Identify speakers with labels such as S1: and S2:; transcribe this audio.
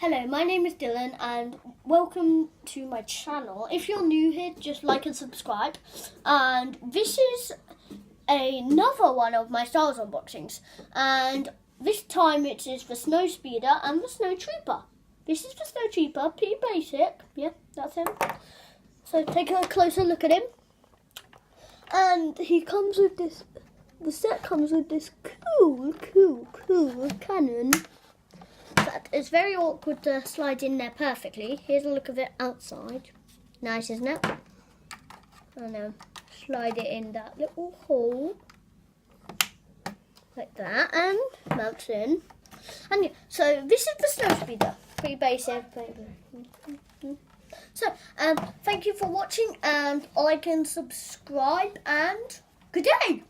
S1: Hello, my name is Dylan and welcome to my channel. If you're new here, just like and subscribe. And this is another one of my Star Wars unboxings. And this time it is the Snow Speeder and the Snow Trooper. This is the Snow Trooper, pretty basic. Yeah, that's him. So take a closer look at him. And he comes with this, the set comes with this cool cannon. But it's very awkward to slide in there perfectly. Here's a look of it outside. Nice, isn't it? And then slide it in that little hole. Like that. And mounts in. And yeah, so this is the Snow Speeder. Pretty basic. So, thank you for watching and like and subscribe and good day!